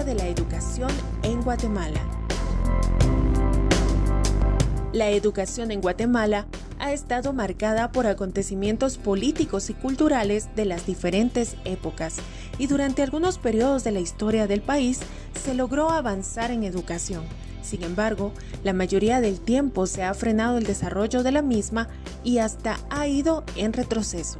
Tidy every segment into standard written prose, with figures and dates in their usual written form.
historia de la educación en Guatemala. La educación en Guatemala ha estado marcada por acontecimientos políticos y culturales de las diferentes épocas, y durante algunos periodos de la historia del país se logró avanzar en educación. Sin embargo, la mayoría del tiempo se ha frenado el desarrollo de la misma y hasta ha ido en retroceso.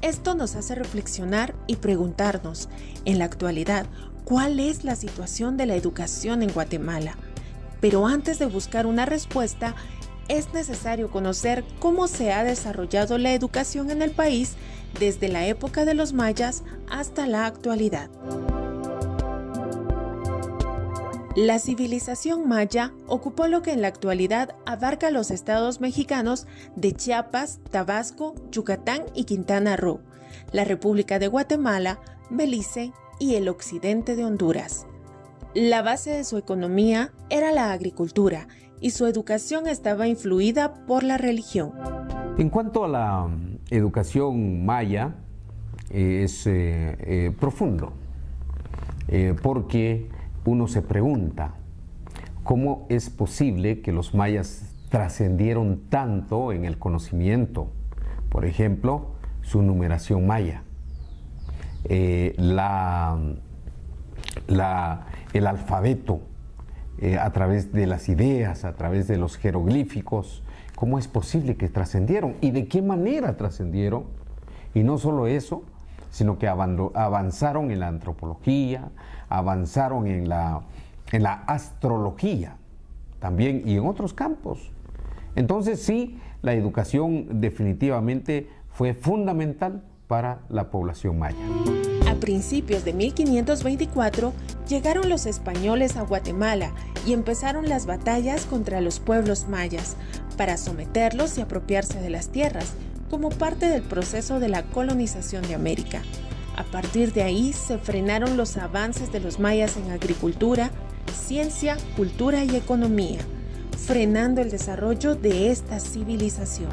Esto nos hace reflexionar y preguntarnos, en la actualidad, ¿cuál es la situación de la educación en Guatemala? Pero antes de buscar una respuesta, es necesario conocer cómo se ha desarrollado la educación en el país desde la época de los mayas hasta la actualidad. La civilización maya ocupó lo que en la actualidad abarca los estados mexicanos de Chiapas, Tabasco, Yucatán y Quintana Roo, la República de Guatemala, Belice y el occidente de Honduras. La base de su economía era la agricultura y su educación estaba influida por la religión. En cuanto a la educación maya, es profundo, porque uno se pregunta, ¿cómo es posible que los mayas trascendieron tanto en el conocimiento? Por ejemplo, su numeración maya, el alfabeto, a través de las ideas, a través de los jeroglíficos. ¿Cómo es posible que trascendieron? ¿Y de qué manera trascendieron? Y no solo eso, sino que avanzaron en la antropología, avanzaron en la astrología también y en otros campos. Entonces sí, la educación definitivamente fue fundamental para la población maya. A principios de 1524 llegaron los españoles a Guatemala y empezaron las batallas contra los pueblos mayas para someterlos y apropiarse de las tierras, como parte del proceso de la colonización de América. A partir de ahí se frenaron los avances de los mayas en agricultura, ciencia, cultura y economía, frenando el desarrollo de esta civilización.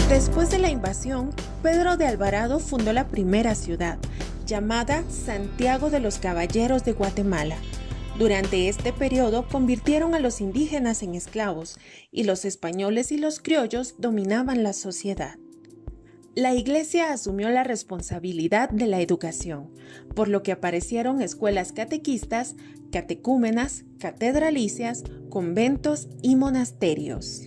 Después de la invasión, Pedro de Alvarado fundó la primera ciudad, llamada Santiago de los Caballeros de Guatemala. Durante este periodo convirtieron a los indígenas en esclavos y los españoles y los criollos dominaban la sociedad. La Iglesia asumió la responsabilidad de la educación, por lo que aparecieron escuelas catequistas, catecúmenas, catedralicias, conventos y monasterios.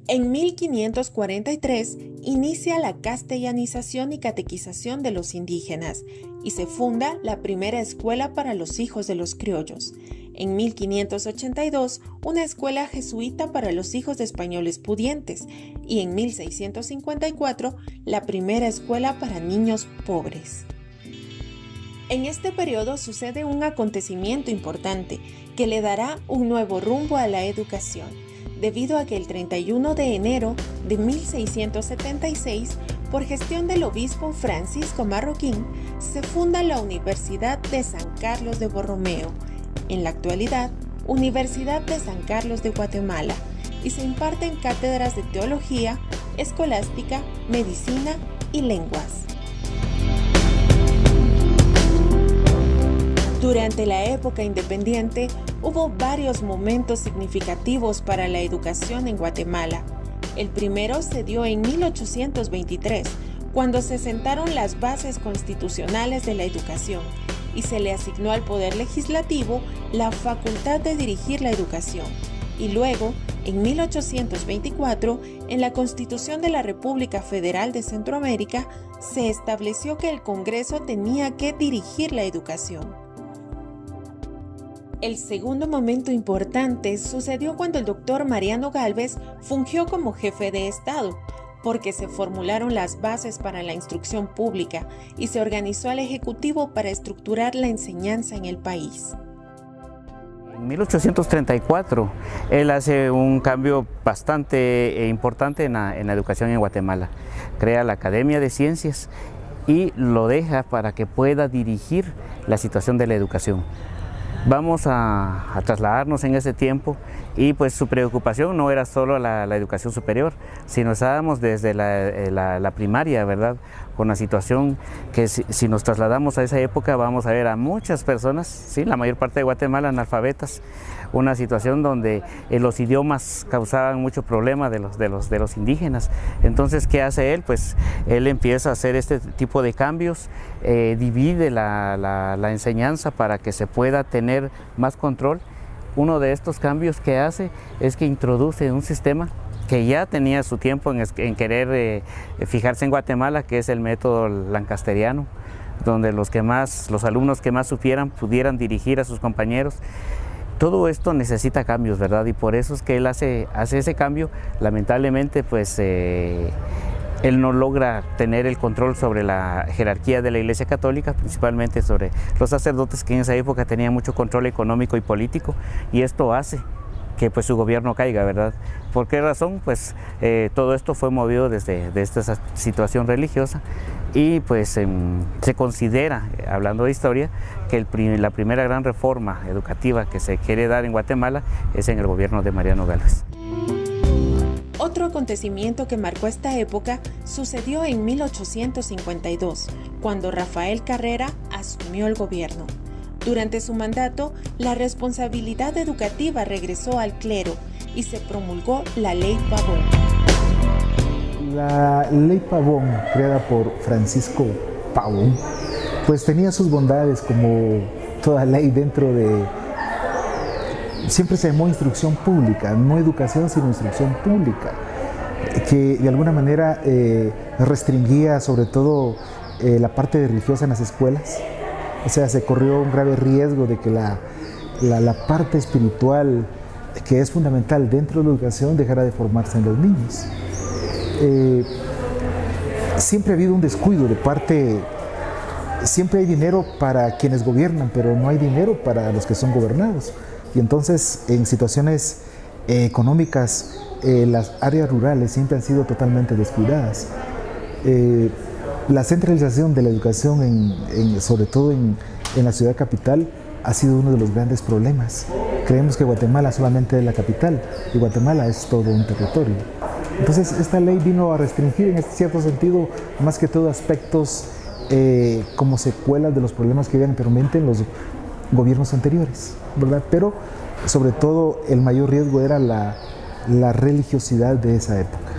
En 1543 inicia la castellanización y catequización de los indígenas y se funda la primera escuela para los hijos de los criollos. En 1582, una escuela jesuita para los hijos de españoles pudientes y en 1654, la primera escuela para niños pobres. En este periodo sucede un acontecimiento importante que le dará un nuevo rumbo a la educación, debido a que el 31 de enero de 1676, por gestión del obispo Francisco Marroquín, se funda la Universidad de San Carlos de Borromeo, en la actualidad Universidad de San Carlos de Guatemala, y se imparten cátedras de teología, escolástica, medicina y lenguas. Durante la época independiente, hubo varios momentos significativos para la educación en Guatemala. El primero se dio en 1823, cuando se sentaron las bases constitucionales de la educación y se le asignó al Poder Legislativo la facultad de dirigir la educación. Y luego, en 1824, en la Constitución de la República Federal de Centroamérica, se estableció que el Congreso tenía que dirigir la educación. El segundo momento importante sucedió cuando el doctor Mariano Gálvez fungió como jefe de Estado, porque se formularon las bases para la instrucción pública y se organizó al Ejecutivo para estructurar la enseñanza en el país. En 1834, él hace un cambio bastante importante en la educación en Guatemala. Crea la Academia de Ciencias y lo deja para que pueda dirigir la situación de la educación. Vamos a trasladarnos en ese tiempo y pues su preocupación no era solo la educación superior, sino estábamos desde la primaria, ¿verdad? con la situación que si nos trasladamos a esa época vamos a ver a muchas personas, ¿sí? La mayor parte de Guatemala analfabetas, una situación donde los idiomas causaban mucho problema de los indígenas. Entonces, ¿qué hace él? Pues él empieza a hacer este tipo de cambios, divide la enseñanza para que se pueda tener más control. Uno de estos cambios que hace es que introduce un sistema que ya tenía su tiempo en querer fijarse en Guatemala, que es el método lancasteriano, donde los alumnos que más supieran pudieran dirigir a sus compañeros. Todo esto necesita cambios, ¿verdad? Y por eso es que él hace ese cambio. Lamentablemente, pues él no logra tener el control sobre la jerarquía de la Iglesia Católica, principalmente sobre los sacerdotes, que en esa época tenían mucho control económico y político, y esto hace que pues su gobierno caiga, ¿verdad? ¿Por qué razón? Pues todo esto fue movido desde esta situación religiosa, y pues se considera, hablando de historia, que la primera gran reforma educativa que se quiere dar en Guatemala es en el gobierno de Mariano Gálvez. Otro acontecimiento que marcó esta época sucedió en 1852, cuando Rafael Carrera asumió el gobierno. Durante su mandato, la responsabilidad educativa regresó al clero y se promulgó la Ley Pavón. La Ley Pavón, creada por Francisco Pavón, pues tenía sus bondades como toda ley dentro de... Siempre se llamó instrucción pública, no educación sino instrucción pública, que de alguna manera restringía sobre todo la parte religiosa en las escuelas. O sea, se corrió un grave riesgo de que la parte espiritual, que es fundamental dentro de la educación, dejara de formarse en los niños. Siempre ha habido un descuido de parte, siempre hay dinero para quienes gobiernan, pero no hay dinero para los que son gobernados. Y entonces, en situaciones económicas, las áreas rurales siempre han sido totalmente descuidadas. La centralización de la educación, sobre todo en la ciudad capital, ha sido uno de los grandes problemas. Creemos que Guatemala solamente es la capital y Guatemala es todo un territorio. Entonces, esta ley vino a restringir en cierto sentido, más que todo, aspectos como secuelas de los problemas que habían anteriormente en los gobiernos anteriores, ¿verdad? Pero, sobre todo, el mayor riesgo era la religiosidad de esa época.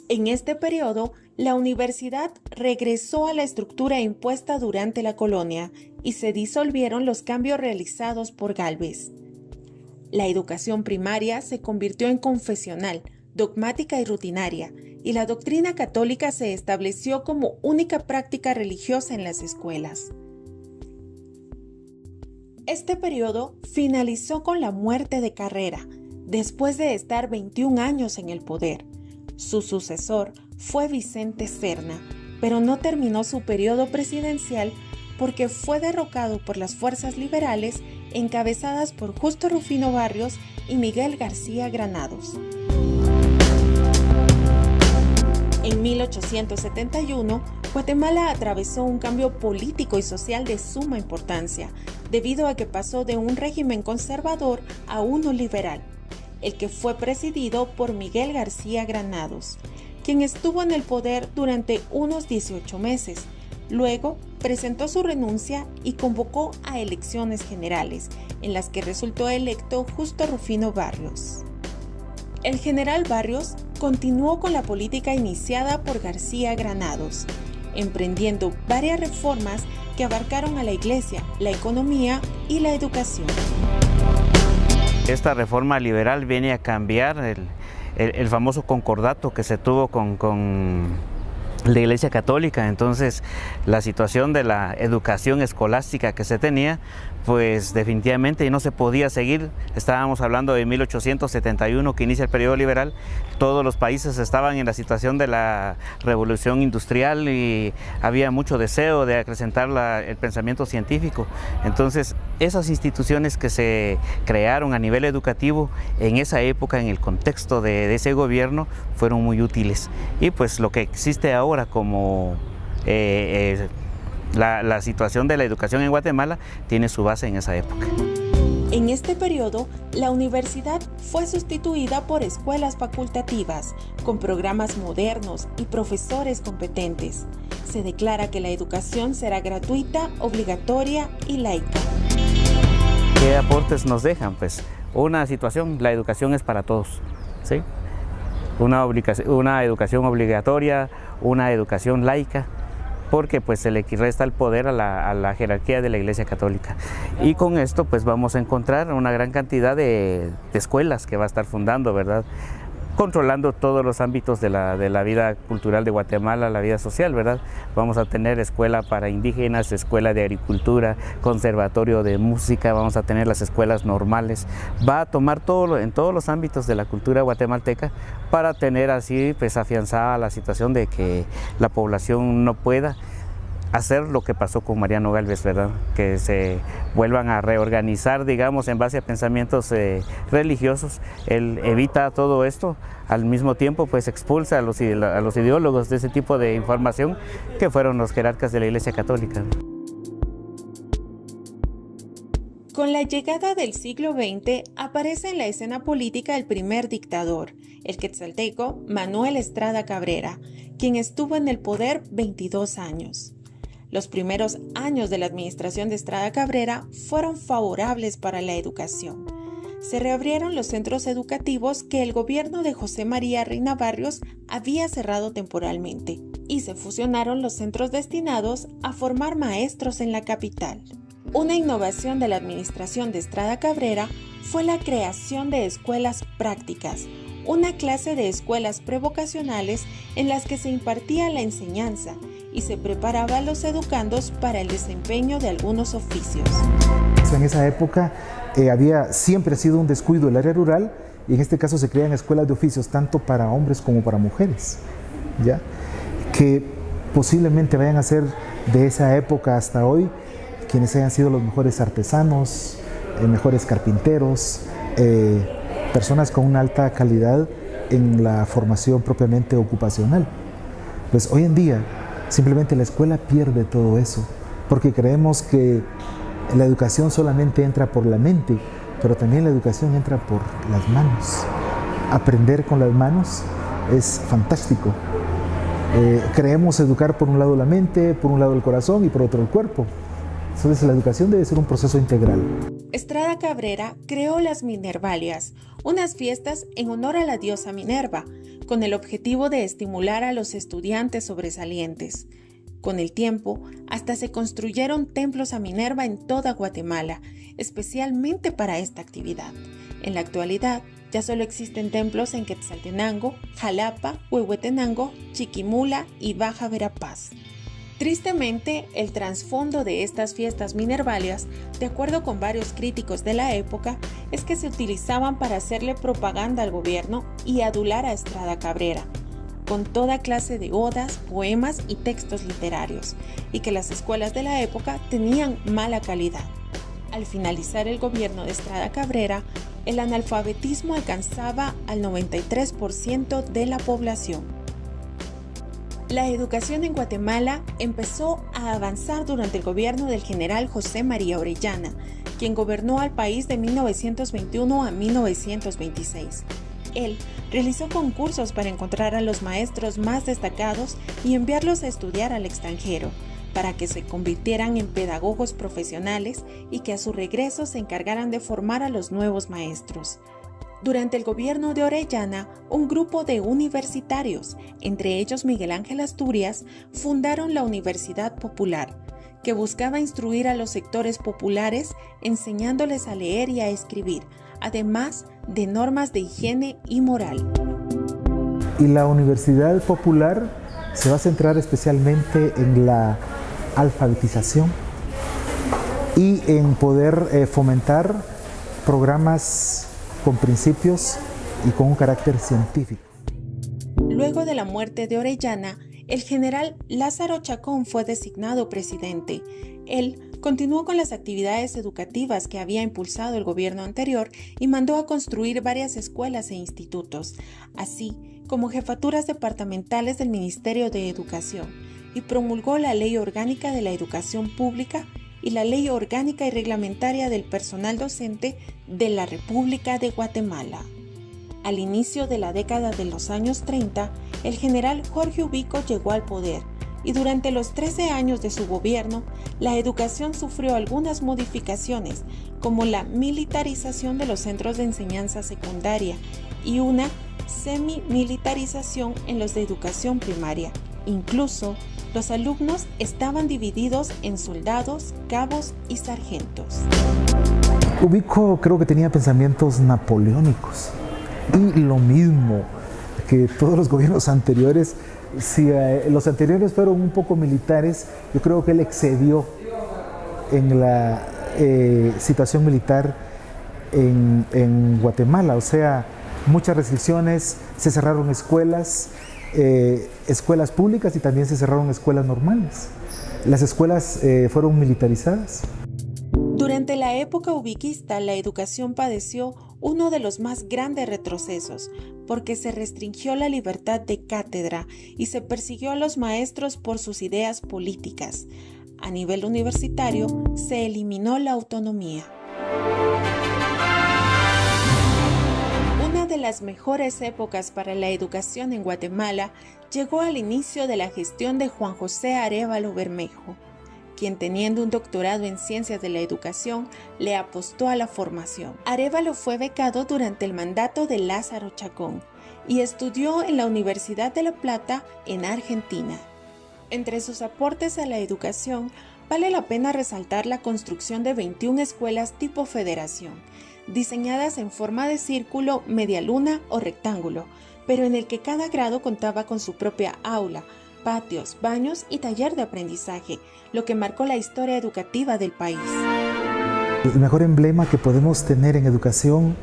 En este periodo, la universidad regresó a la estructura impuesta durante la colonia y se disolvieron los cambios realizados por Gálvez. La educación primaria se convirtió en confesional, dogmática y rutinaria, y la doctrina católica se estableció como única práctica religiosa en las escuelas. Este periodo finalizó con la muerte de Carrera, después de estar 21 años en el poder. Su sucesor fue Vicente Serna, pero no terminó su periodo presidencial porque fue derrocado por las fuerzas liberales encabezadas por Justo Rufino Barrios y Miguel García Granados. En 1871, Guatemala atravesó un cambio político y social de suma importancia, debido a que pasó de un régimen conservador a uno liberal, el que fue presidido por Miguel García Granados, quien estuvo en el poder durante unos 18 meses. Luego presentó su renuncia y convocó a elecciones generales, en las que resultó electo Justo Rufino Barrios. El general Barrios continuó con la política iniciada por García Granados, emprendiendo varias reformas que abarcaron a la iglesia, la economía y la educación. Esta reforma liberal viene a cambiar el famoso concordato que se tuvo con la Iglesia Católica. Entonces, la situación de la educación escolástica que se tenía, pues definitivamente no se podía seguir. Estábamos hablando de 1871, que inicia el periodo liberal. Todos los países estaban en la situación de la revolución industrial y había mucho deseo de acrecentar el pensamiento científico. Entonces, esas instituciones que se crearon a nivel educativo en esa época, en el contexto de ese gobierno, fueron muy útiles. Y pues lo que existe ahora como la situación de la educación en Guatemala tiene su base en esa época. En este periodo, la universidad fue sustituida por escuelas facultativas, con programas modernos y profesores competentes. Se declara que la educación será gratuita, obligatoria y laica. ¿Qué aportes nos dejan? Pues una situación, la educación es para todos, ¿sí? Una educación obligatoria, una educación laica, porque pues se le resta el poder a la jerarquía de la Iglesia Católica. Y con esto pues vamos a encontrar una gran cantidad de escuelas que va a estar fundando, ¿verdad? Controlando todos los ámbitos de la vida cultural de Guatemala, la vida social, ¿verdad? Vamos a tener escuela para indígenas, escuela de agricultura, conservatorio de música, vamos a tener las escuelas normales. Va a tomar en todos los ámbitos de la cultura guatemalteca para tener así pues afianzada la situación de que la población no pueda hacer lo que pasó con Mariano Gálvez, ¿verdad? Que se vuelvan a reorganizar, digamos, en base a pensamientos religiosos. Él evita todo esto, al mismo tiempo pues expulsa a los ideólogos de ese tipo de información que fueron los jerarcas de la Iglesia Católica. Con la llegada del siglo XX aparece en la escena política el primer dictador, el quetzalteco Manuel Estrada Cabrera, quien estuvo en el poder 22 años. Los primeros años de la administración de Estrada Cabrera fueron favorables para la educación. Se reabrieron los centros educativos que el gobierno de José María Reina Barrios había cerrado temporalmente, y se fusionaron los centros destinados a formar maestros en la capital. Una innovación de la administración de Estrada Cabrera fue la creación de escuelas prácticas, una clase de escuelas prevocacionales en las que se impartía la enseñanza y se preparaba a los educandos para el desempeño de algunos oficios. En esa época había siempre sido un descuido el área rural, y en este caso se crean escuelas de oficios tanto para hombres como para mujeres, ¿ya? Que posiblemente vayan a ser de esa época hasta hoy quienes hayan sido los mejores artesanos, mejores carpinteros, personas con una alta calidad en la formación propiamente ocupacional. Pues hoy en día simplemente la escuela pierde todo eso, porque creemos que la educación solamente entra por la mente, pero también la educación entra por las manos. Aprender con las manos es fantástico. Creemos educar por un lado la mente, por un lado el corazón y por otro el cuerpo. Entonces la educación debe ser un proceso integral. Estrada Cabrera creó las Minervalias, unas fiestas en honor a la diosa Minerva, con el objetivo de estimular a los estudiantes sobresalientes. Con el tiempo, hasta se construyeron templos a Minerva en toda Guatemala, especialmente para esta actividad. En la actualidad, ya solo existen templos en Quetzaltenango, Jalapa, Huehuetenango, Chiquimula y Baja Verapaz. Tristemente, el trasfondo de estas fiestas minervalias, de acuerdo con varios críticos de la época, es que se utilizaban para hacerle propaganda al gobierno y adular a Estrada Cabrera, con toda clase de odas, poemas y textos literarios, y que las escuelas de la época tenían mala calidad. Al finalizar el gobierno de Estrada Cabrera, el analfabetismo alcanzaba al 93% de la población. La educación en Guatemala empezó a avanzar durante el gobierno del general José María Orellana, quien gobernó al país de 1921 a 1926. Él realizó concursos para encontrar a los maestros más destacados y enviarlos a estudiar al extranjero, para que se convirtieran en pedagogos profesionales y que a su regreso se encargaran de formar a los nuevos maestros. Durante el gobierno de Orellana, un grupo de universitarios, entre ellos Miguel Ángel Asturias, fundaron la Universidad Popular, que buscaba instruir a los sectores populares enseñándoles a leer y a escribir, además de normas de higiene y moral. Y la Universidad Popular se va a centrar especialmente en la alfabetización y en poder fomentar programas con principios y con un carácter científico. Luego de la muerte de Orellana, el general Lázaro Chacón fue designado presidente. Él continuó con las actividades educativas que había impulsado el gobierno anterior y mandó a construir varias escuelas e institutos, así como jefaturas departamentales del Ministerio de Educación, y promulgó la Ley Orgánica de la Educación Pública y la Ley Orgánica y Reglamentaria del Personal Docente de la República de Guatemala. Al inicio de la década de los años 30, el general Jorge Ubico llegó al poder y durante los 13 años de su gobierno, la educación sufrió algunas modificaciones, como la militarización de los centros de enseñanza secundaria y una semi-militarización en los de educación primaria. Incluso, los alumnos estaban divididos en soldados, cabos y sargentos. Ubico creo que tenía pensamientos napoleónicos y lo mismo que todos los gobiernos anteriores. Si los anteriores fueron un poco militares, yo creo que él excedió en la situación militar en Guatemala. O sea, muchas restricciones, se cerraron escuelas públicas y también se cerraron escuelas normales. Las escuelas fueron militarizadas. Durante la época ubiquista, la educación padeció uno de los más grandes retrocesos, porque se restringió la libertad de cátedra y se persiguió a los maestros por sus ideas políticas. A nivel universitario, se eliminó la autonomía. Una de las mejores épocas para la educación en Guatemala llegó al inicio de la gestión de Juan José Arévalo Bermejo, quien teniendo un doctorado en Ciencias de la Educación, le apostó a la formación. Arévalo fue becado durante el mandato de Lázaro Chacón y estudió en la Universidad de La Plata, en Argentina. Entre sus aportes a la educación, vale la pena resaltar la construcción de 21 escuelas tipo federación, diseñadas en forma de círculo, media luna o rectángulo, pero en el que cada grado contaba con su propia aula, patios, baños y taller de aprendizaje, lo que marcó la historia educativa del país. El mejor emblema que podemos tener en educación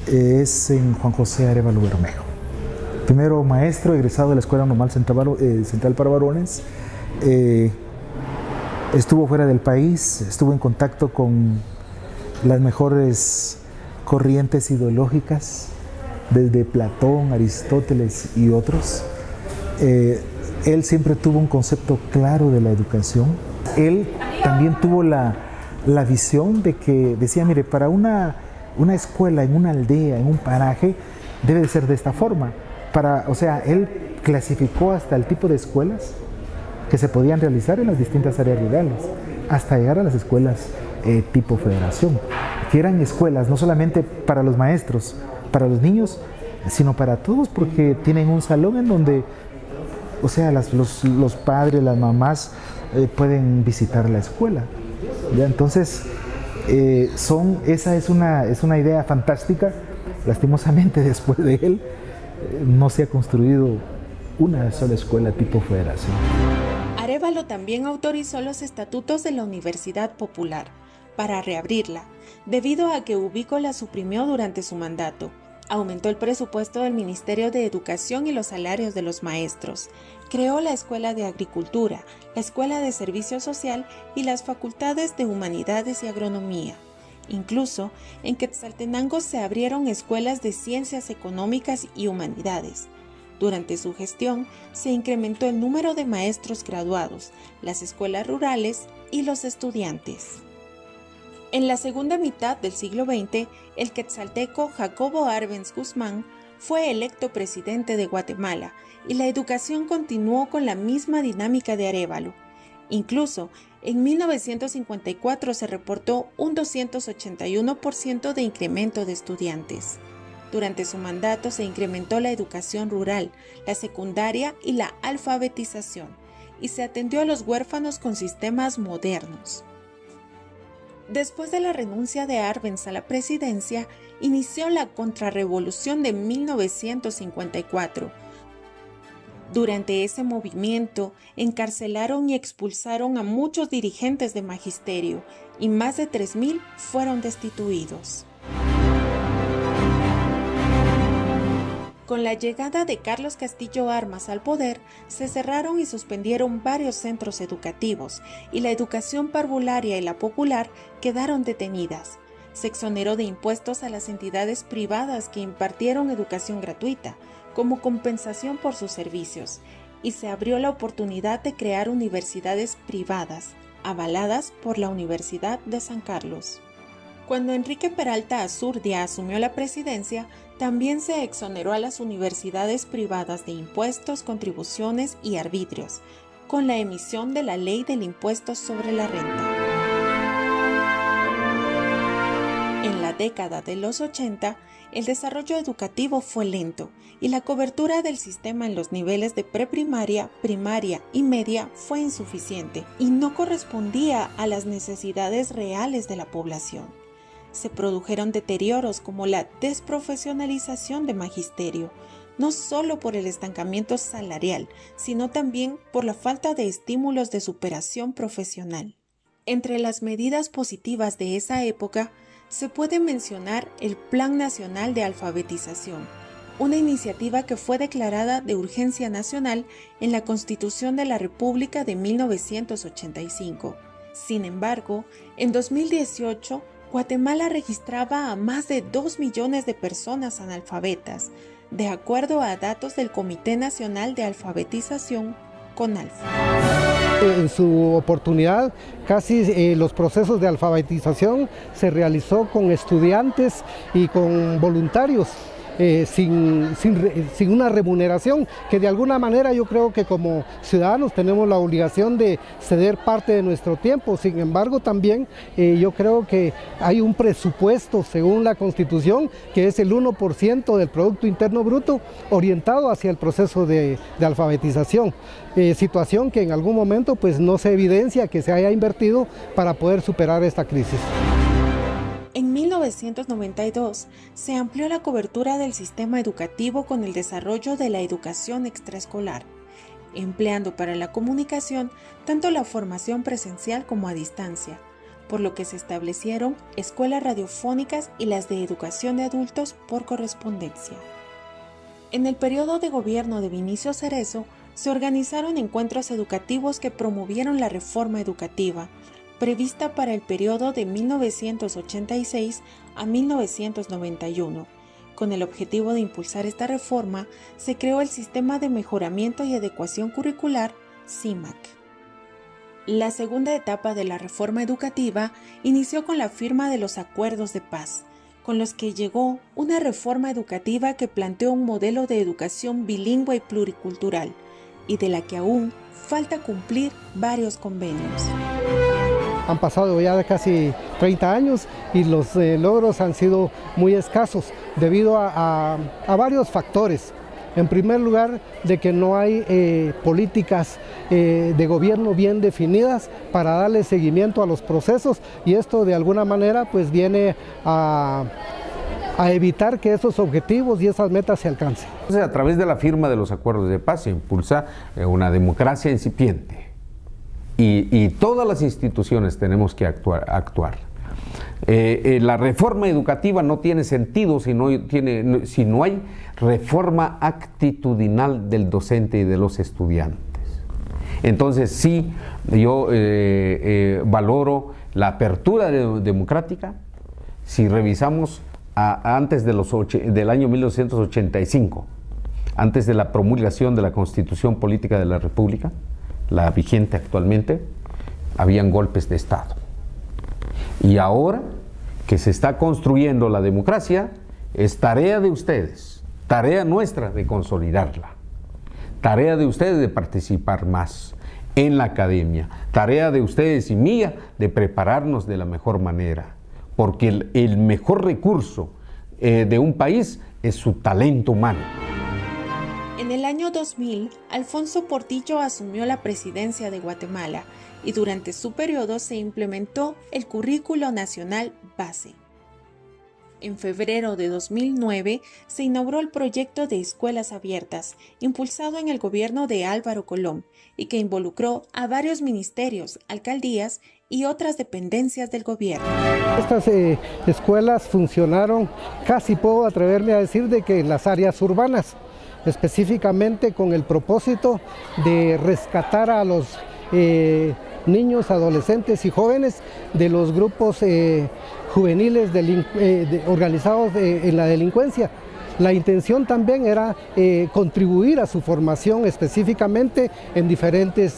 es en Juan José Arévalo Bermejo. Primero maestro, egresado de la Escuela Normal Central para Varones, estuvo fuera del país, estuvo en contacto con las mejores corrientes ideológicas, desde Platón, Aristóteles y otros. Él siempre tuvo un concepto claro de la educación. Él también tuvo la visión de que decía, mire, para una escuela en una aldea, en un paraje, debe de ser de esta forma. O sea, él clasificó hasta el tipo de escuelas que se podían realizar en las distintas áreas rurales, hasta llegar a las escuelas tipo federación, que eran escuelas no solamente para los maestros, para los niños, sino para todos, porque tienen un salón en donde, o sea, los padres, las mamás pueden visitar la escuela. ¿Ya? Entonces, esa es una idea fantástica. Lastimosamente, después de él, no se ha construido una sola escuela tipo federación. Arévalo también autorizó los estatutos de la Universidad Popular para reabrirla, debido a que Ubico la suprimió durante su mandato. Aumentó el presupuesto del Ministerio de Educación y los salarios de los maestros. Creó la Escuela de Agricultura, la Escuela de Servicio Social y las facultades de Humanidades y Agronomía. Incluso, en Quetzaltenango se abrieron escuelas de Ciencias Económicas y Humanidades. Durante su gestión, se incrementó el número de maestros graduados, las escuelas rurales y los estudiantes. En la segunda mitad del siglo XX, el quetzalteco Jacobo Arbenz Guzmán fue electo presidente de Guatemala y la educación continuó con la misma dinámica de Arévalo. Incluso, en 1954 se reportó un 281% de incremento de estudiantes. Durante su mandato se incrementó la educación rural, la secundaria y la alfabetización, y se atendió a los huérfanos con sistemas modernos. Después de la renuncia de Arbenz a la presidencia, inició la contrarrevolución de 1954. Durante ese movimiento, encarcelaron y expulsaron a muchos dirigentes de magisterio y más de 3,000 fueron destituidos. Con la llegada de Carlos Castillo Armas al poder, se cerraron y suspendieron varios centros educativos y la educación parvularia y la popular quedaron detenidas. Se exoneró de impuestos a las entidades privadas que impartieron educación gratuita, como compensación por sus servicios, y se abrió la oportunidad de crear universidades privadas. avaladas por la Universidad de San Carlos. Cuando Enrique Peralta Azurdia asumió la presidencia, también se exoneró a las universidades privadas de impuestos, contribuciones y arbitrios, con la emisión de la Ley del Impuesto sobre la Renta. En la década de los 80, el desarrollo educativo fue lento y la cobertura del sistema en los niveles de preprimaria, primaria y media fue insuficiente y no correspondía a las necesidades reales de la población. Se produjeron deterioros como la desprofesionalización de magisterio, no solo por el estancamiento salarial, sino también por la falta de estímulos de superación profesional. Entre las medidas positivas de esa época, se puede mencionar el Plan Nacional de Alfabetización, una iniciativa que fue declarada de urgencia nacional en la Constitución de la República de 1985. Sin embargo, en 2018, Guatemala registraba a más de 2 millones de personas analfabetas, de acuerdo a datos del Comité Nacional de Alfabetización, CONALFA. En su oportunidad, casi los procesos de alfabetización se realizó con estudiantes y con voluntarios. Sin una remuneración, que de alguna manera yo creo que como ciudadanos tenemos la obligación de ceder parte de nuestro tiempo. Sin embargo, también yo creo que hay un presupuesto según la Constitución que es el 1% del Producto Interno Bruto orientado hacia el proceso de alfabetización, situación que en algún momento pues no se evidencia que se haya invertido para poder superar esta crisis. En 1992 se amplió la cobertura del sistema educativo con el desarrollo de la educación extraescolar, empleando para la comunicación tanto la formación presencial como a distancia, por lo que se establecieron escuelas radiofónicas y las de educación de adultos por correspondencia. En el periodo de gobierno de Vinicio Cerezo se organizaron encuentros educativos que promovieron la reforma educativa, prevista para el periodo de 1986 a 1991. Con el objetivo de impulsar esta reforma, se creó el Sistema de Mejoramiento y Adecuación Curricular, SIMAC. La segunda etapa de la reforma educativa inició con la firma de los Acuerdos de Paz, con los que llegó una reforma educativa que planteó un modelo de educación bilingüe y pluricultural, y de la que aún falta cumplir varios convenios. Han pasado ya casi 30 años y los logros han sido muy escasos debido a varios factores. En primer lugar, de que no hay políticas de gobierno bien definidas para darle seguimiento a los procesos, y esto de alguna manera pues viene a evitar que esos objetivos y esas metas se alcancen. Entonces, a través de la firma de los acuerdos de paz se impulsa una democracia incipiente. Y todas las instituciones tenemos que actuar. La reforma educativa no tiene sentido si no hay reforma actitudinal del docente y de los estudiantes. Entonces sí, yo valoro la apertura democrática. Si revisamos antes del año 1985, antes de la promulgación de la Constitución Política de la República, la vigente actualmente, habían golpes de Estado. Y ahora que se está construyendo la democracia, es tarea de ustedes, tarea nuestra de consolidarla, tarea de ustedes de participar más en la academia, tarea de ustedes y mía de prepararnos de la mejor manera, porque el mejor recurso de un país es su talento humano. En el año 2000, Alfonso Portillo asumió la presidencia de Guatemala y durante su periodo se implementó el Currículo Nacional Base. En febrero de 2009 se inauguró el proyecto de Escuelas Abiertas, impulsado en el gobierno de Álvaro Colom y que involucró a varios ministerios, alcaldías y otras dependencias del gobierno. Estas escuelas funcionaron, casi puedo atreverme a decir, de que en las áreas urbanas, específicamente con el propósito de rescatar a los niños, adolescentes y jóvenes de los grupos juveniles organizados en la delincuencia. La intención también era contribuir a su formación específicamente en diferentes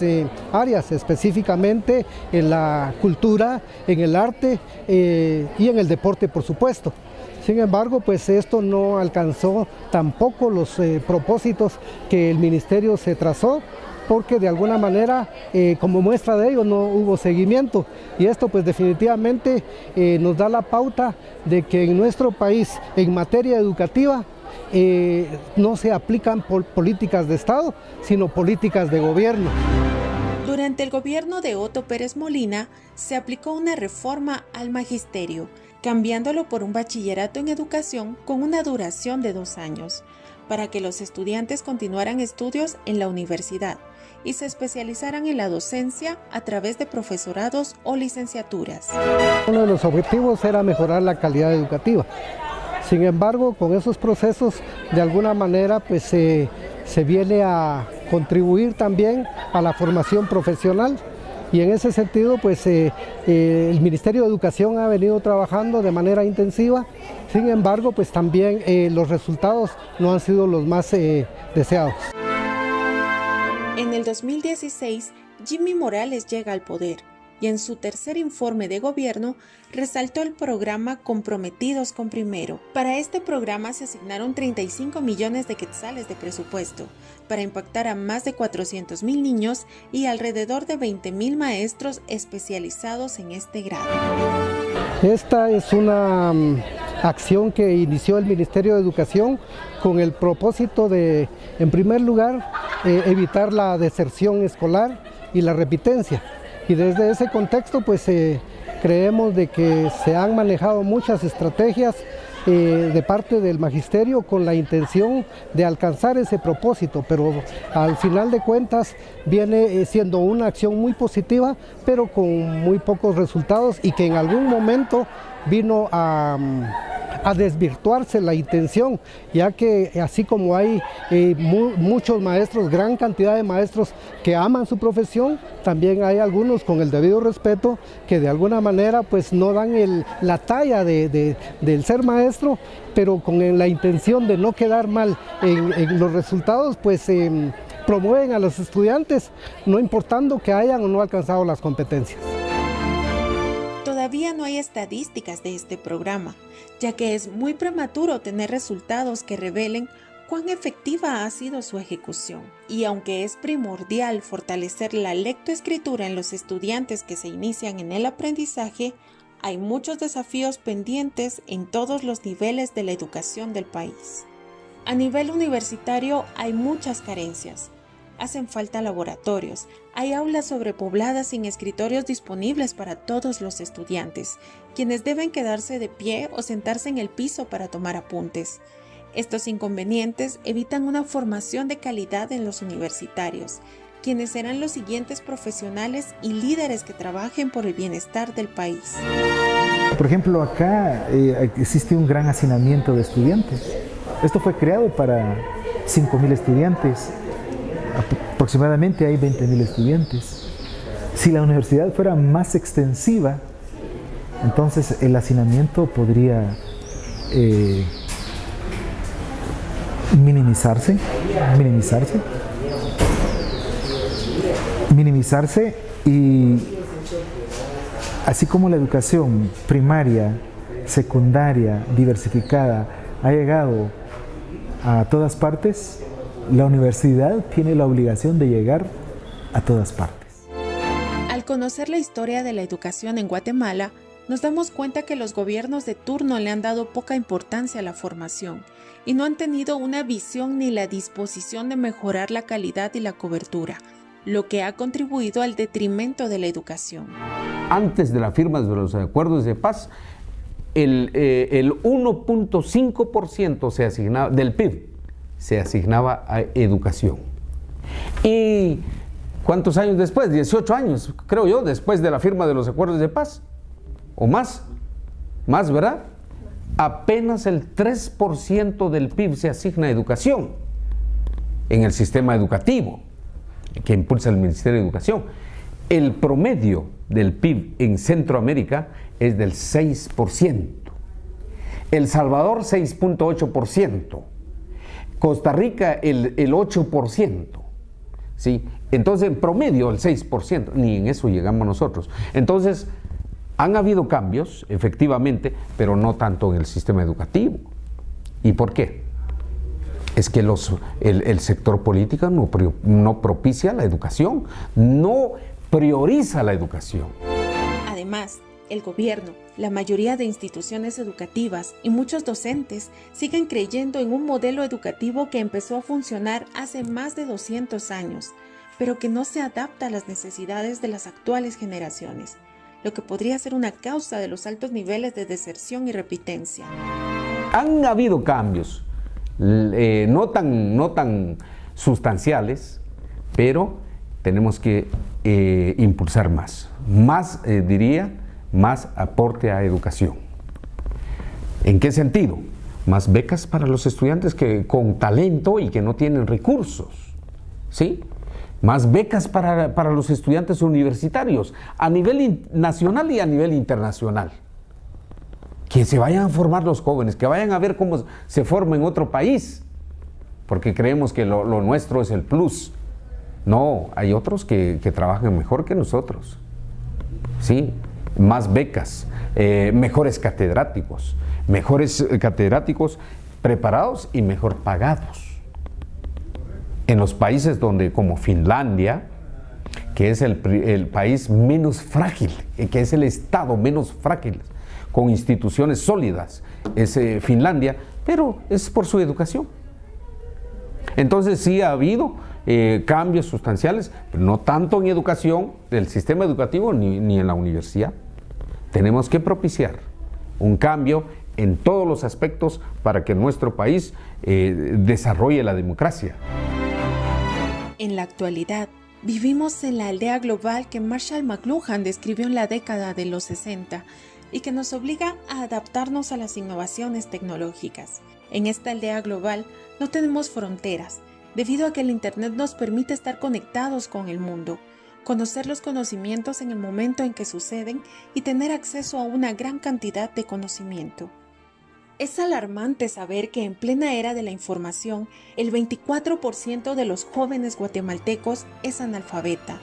áreas, específicamente en la cultura, en el arte y en el deporte, por supuesto. Sin embargo, pues esto no alcanzó tampoco los propósitos que el ministerio se trazó, porque de alguna manera, como muestra de ello, no hubo seguimiento. Y esto pues definitivamente nos da la pauta de que en nuestro país, en materia educativa, no se aplican políticas de Estado, sino políticas de gobierno. Durante el gobierno de Otto Pérez Molina, se aplicó una reforma al magisterio, cambiándolo por un bachillerato en educación con una duración de 2 años, para que los estudiantes continuaran estudios en la universidad y se especializaran en la docencia a través de profesorados o licenciaturas. Uno de los objetivos era mejorar la calidad educativa. Sin embargo, con esos procesos, de alguna manera, pues se viene a contribuir también a la formación profesional. Y en ese sentido, pues el Ministerio de Educación ha venido trabajando de manera intensiva. Sin embargo, pues también los resultados no han sido los más deseados. En el 2016, Jimmy Morales llega al poder y en su tercer informe de gobierno resaltó el programa Comprometidos con Primero. Para este programa se asignaron 35 millones de quetzales de presupuesto para impactar a más de 400,000 niños y alrededor de 20,000 maestros especializados en este grado. Esta es una acción que inició el Ministerio de Educación con el propósito de, en primer lugar, evitar la deserción escolar y la repitencia. Y desde ese contexto, pues creemos de que se han manejado muchas estrategias de parte del magisterio con la intención de alcanzar ese propósito, pero al final de cuentas viene siendo una acción muy positiva, pero con muy pocos resultados y que en algún momento vino a desvirtuarse la intención, ya que así como hay muchos maestros, gran cantidad de maestros que aman su profesión, también hay algunos con el debido respeto que de alguna manera pues no dan la talla del ser maestro, pero con la intención de no quedar mal en los resultados, pues promueven a los estudiantes, no importando que hayan o no alcanzado las competencias. Todavía no hay estadísticas de este programa, ya que es muy prematuro tener resultados que revelen cuán efectiva ha sido su ejecución. Y aunque es primordial fortalecer la lectoescritura en los estudiantes que se inician en el aprendizaje, hay muchos desafíos pendientes en todos los niveles de la educación del país. A nivel universitario hay muchas carencias. Hacen falta laboratorios, hay aulas sobrepobladas sin escritorios disponibles para todos los estudiantes, quienes deben quedarse de pie o sentarse en el piso para tomar apuntes. Estos inconvenientes evitan una formación de calidad en los universitarios, quienes serán los siguientes profesionales y líderes que trabajen por el bienestar del país. Por ejemplo, acá existe un gran hacinamiento de estudiantes. Esto fue creado para 5,000 estudiantes. Aproximadamente hay 20,000 estudiantes. Si la universidad fuera más extensiva, entonces el hacinamiento podría minimizarse y así como la educación primaria, secundaria, diversificada ha llegado a todas partes, la universidad tiene la obligación de llegar a todas partes. Al conocer la historia de la educación en Guatemala, nos damos cuenta que los gobiernos de turno le han dado poca importancia a la formación y no han tenido una visión ni la disposición de mejorar la calidad y la cobertura, lo que ha contribuido al detrimento de la educación. Antes de la firma de los acuerdos de paz, el 1.5% se asignaba del PIB se asignaba a educación. ¿Y cuántos años después? 18 años, creo yo, después de la firma de los acuerdos de paz, o más, ¿verdad? Apenas el 3% del PIB se asigna a educación en el sistema educativo que impulsa el Ministerio de Educación. El promedio del PIB en Centroamérica es del 6%. El Salvador 6.8%, Costa Rica el 8%, ¿sí? Entonces en promedio el 6%, ni en eso llegamos nosotros. Entonces han habido cambios, efectivamente, pero no tanto en el sistema educativo. ¿Y por qué? Es que el sector político no propicia la educación, no prioriza la educación. Además, el gobierno, la mayoría de instituciones educativas y muchos docentes siguen creyendo en un modelo educativo que empezó a funcionar hace más de 200 años, pero que no se adapta a las necesidades de las actuales generaciones, lo que podría ser una causa de los altos niveles de deserción y repitencia. Han habido cambios, no tan sustanciales, pero tenemos que impulsar más aporte a educación. ¿En qué sentido? Más becas para los estudiantes con talento y que no tienen recursos, ¿sí? Más becas para los estudiantes universitarios a nivel nacional y a nivel internacional. Que se vayan a formar los jóvenes, que vayan a ver cómo se forma en otro país, porque creemos que lo nuestro es el plus. No, hay otros que trabajan mejor que nosotros, ¿sí? Más becas, mejores catedráticos preparados y mejor pagados. En los países como Finlandia, que es el país menos frágil, que es el estado menos frágil, con instituciones sólidas, es Finlandia, pero es por su educación. Entonces sí ha habido cambios sustanciales, pero no tanto en educación, del sistema educativo, ni en la universidad. Tenemos que propiciar un cambio en todos los aspectos para que nuestro país desarrolle la democracia. En la actualidad, vivimos en la aldea global que Marshall McLuhan describió en la década de los 60 y que nos obliga a adaptarnos a las innovaciones tecnológicas. En esta aldea global no tenemos fronteras, debido a que el Internet nos permite estar conectados con el mundo, conocer los conocimientos en el momento en que suceden y tener acceso a una gran cantidad de conocimiento. Es alarmante saber que en plena era de la información, el 24% de los jóvenes guatemaltecos es analfabeta,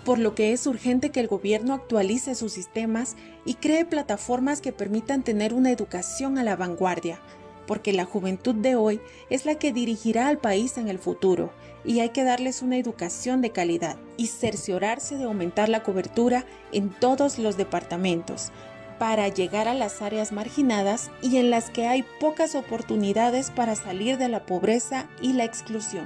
por lo que es urgente que el gobierno actualice sus sistemas y cree plataformas que permitan tener una educación a la vanguardia, porque la juventud de hoy es la que dirigirá al país en el futuro y hay que darles una educación de calidad y cerciorarse de aumentar la cobertura en todos los departamentos para llegar a las áreas marginadas y en las que hay pocas oportunidades para salir de la pobreza y la exclusión.